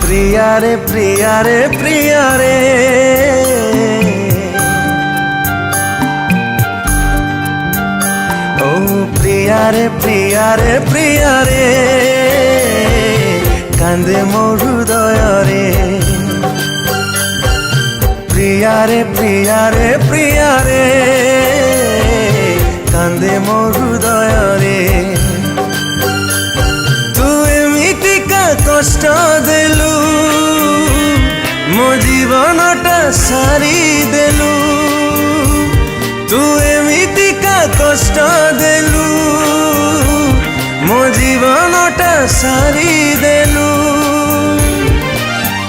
प्रिया रे प्रिया रे प्रिया रे ओ प्रिया रे प्रिया रे प्रिया रे कांदे मोर हृदय रे प्रिया रे प्रिया रे प्रिया रे कांदे मोर हृदय रे तू एमितिका कष्ट देलु मो जीवनटा सारी देलु तू एमितिका कष्ट देलु मो जीवनटा सारी देलु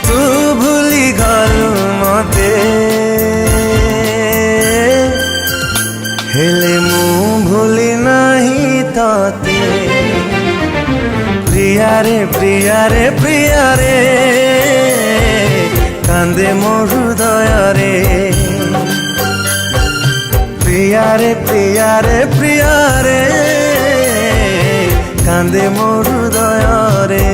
तू भूली गलु मते हेले मु भूली नहीं ताते प्रिया रे प्रिया रे प्रिया रे कांदे मोर हृदय रे प्रिया रे प्रिया रे प्रिया रे कांदे मोर हृदय रे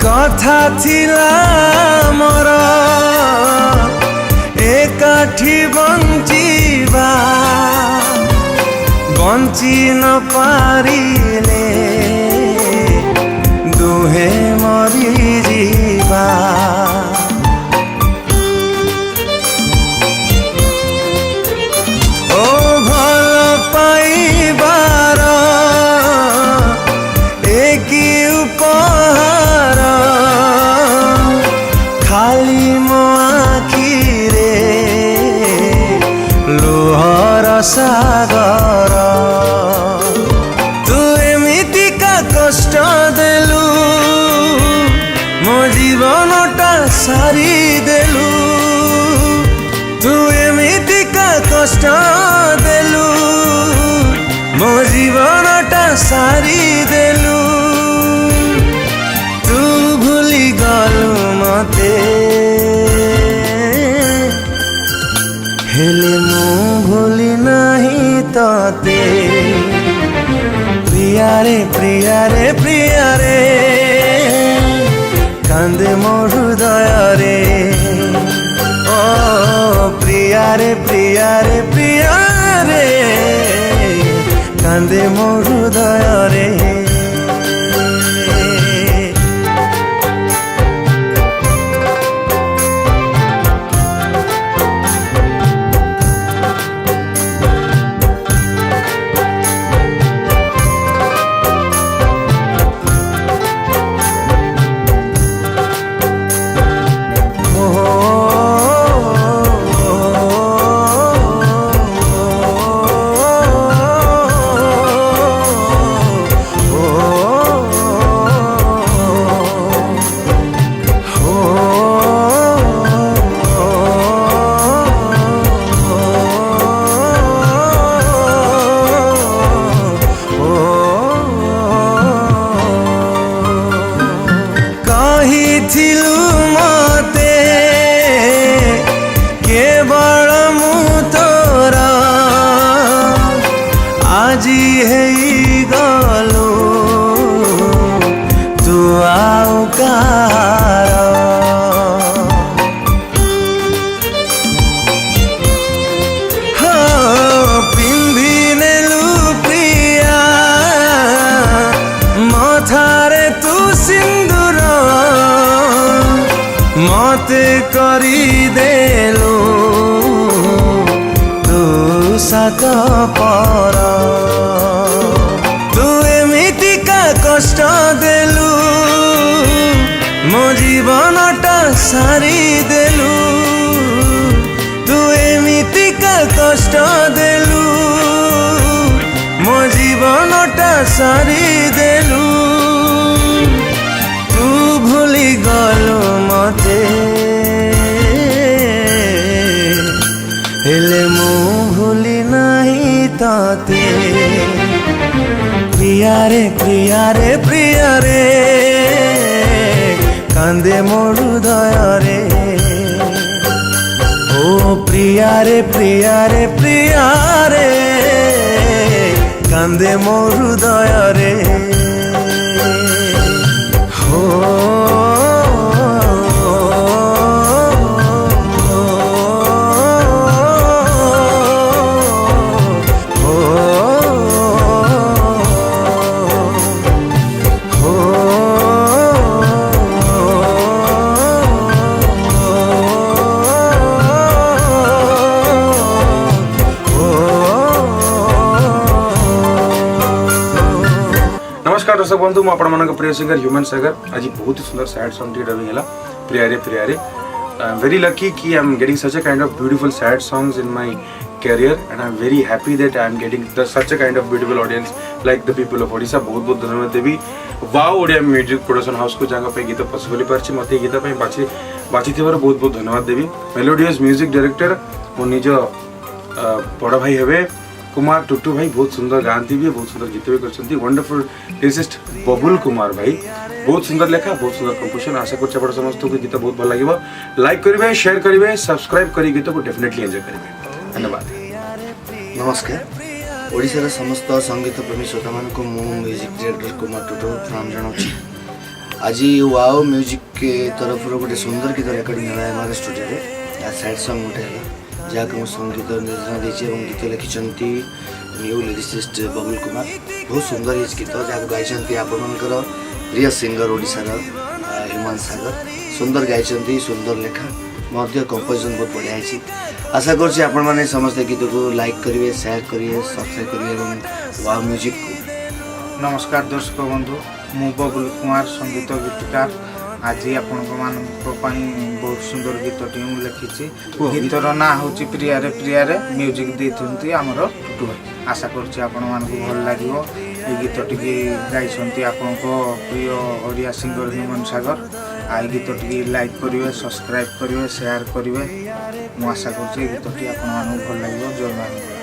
कथा थिला मोर एकाठी बंचिबा बंची न पारिले दुहे मरी जीवा ओ भल पाइबार एकी उपहार खाली मो आखिरे लुहर सागर तू एमितिका कष्ट देलु मो जीवनटा सारी देलु तू एमितिका कष्ट देलु मो जीवनटा सारी देलु तू भूली गलु मते हेले मु भूली नहीं ताते प्रिया रे प्रिया रे प्रिया रे कांदे मोर हृदय रे ओ प्रिया रे प्रिया रे प्रिया रे कांदे मोर हृदय रे कहिथिलु मते केवल मु तोरा आजी हेई गलु तू आउ कार पिंधी नेलु प्रिया मते करी देलु तू सात पर तू एमिति का कष्ट देलु मो जीवनटा सारी देलु तू एमिति का कष्ट देलु मो जीवनटा सारी देलु तू भूली गलु मते हेले मु भूली नहीं ताते प्रिया रे प्रिया रे प्रिया रे कांदे मोर हृदय रे ओ प्रिया रे प्रिया रे प्रिया रे कांदे मोर हृदय रे हो नमस्कार दर्शक बंधु मुझे प्रिय सिंगर ह्यूमन सागर आज बहुत ही सुंदर सैड सॉन्ग टी डबिंग है प्रिया रे आई एम वेरी लकी कि I am getting such a kind of beautiful sad songs in my career and I am very happy that I am getting such a kind of beautiful audience like the people of Odisha बहुत बहुत धन्यवाद देवी wow Odia music production house को जगह पे गीत possible पार्ची मते गीत पे बाची थिबार बहुत बहुत धन्यवाद देवी मेलोडियस म्यूजिक डायरेक्टर मो निज बड़ भाई हेबे कुमार टुटू भाई बहुत सुंदर गाती भी बहुत सुंदर गीत भी करछंती वंडरफुल लिरिसिस्ट बबुल कुमार भाई बहुत सुंदर लेखा बहुत सुंदर कंपोजिशन आशा करछ बड़ समस्त को गीत बहुत भल लागिवो लाइक करिवे शेयर करिवे सब्सक्राइब करी गीत को डेफिनेटली एंजॉय करिवे धन्यवाद नमस्कार ओडिशार समस्त संगीत प्रेमी श्रोता मान को मो म्यूजिक डायरेक्टर कुमार टुटू प्रणाम जनाऊँ आज वाओ म्यूजिक के तरफ गोटे सुंदर गीत रेकर्डिंग है स्टूडियो में सैड सॉन्ग गोटे है जहाँकि मो संगीत निर्देशना देती गीत लिखिं न्यू लिरिसिस्ट बबुल कुमार बहुत सुंदर ये गीत जहाँ गाई आपर प्रिय सिंगर ओडिशार ह्यूमन सागर सुंदर गाई सुंदर लेखा कंपोजिशन बहुत बढ़िया है आशा कर समस्त गीत को लाइक करेंगे शेयर करेंगे सब्सक्राइब करेंगे वाओ म्यूजिक को नमस्कार दर्शक बंधु मु बबुल कुमार संगीत गीतकार आज आपण बहुत सुंदर गीतटी मुझे लिखी गीतर ना हूँ प्रिया रे म्यूजिक देते आमर टुटू भाई आशा कर भल लगे ये गीतटी गाई आपण प्रिय ओडिया सिंगर ह्यूमन सागर आई गीतटी लाइक करेंगे सब्सक्राइब करेंगे शेयर करेंगे मुझे आशा कर गीतटी आपण भल लगे जय मान।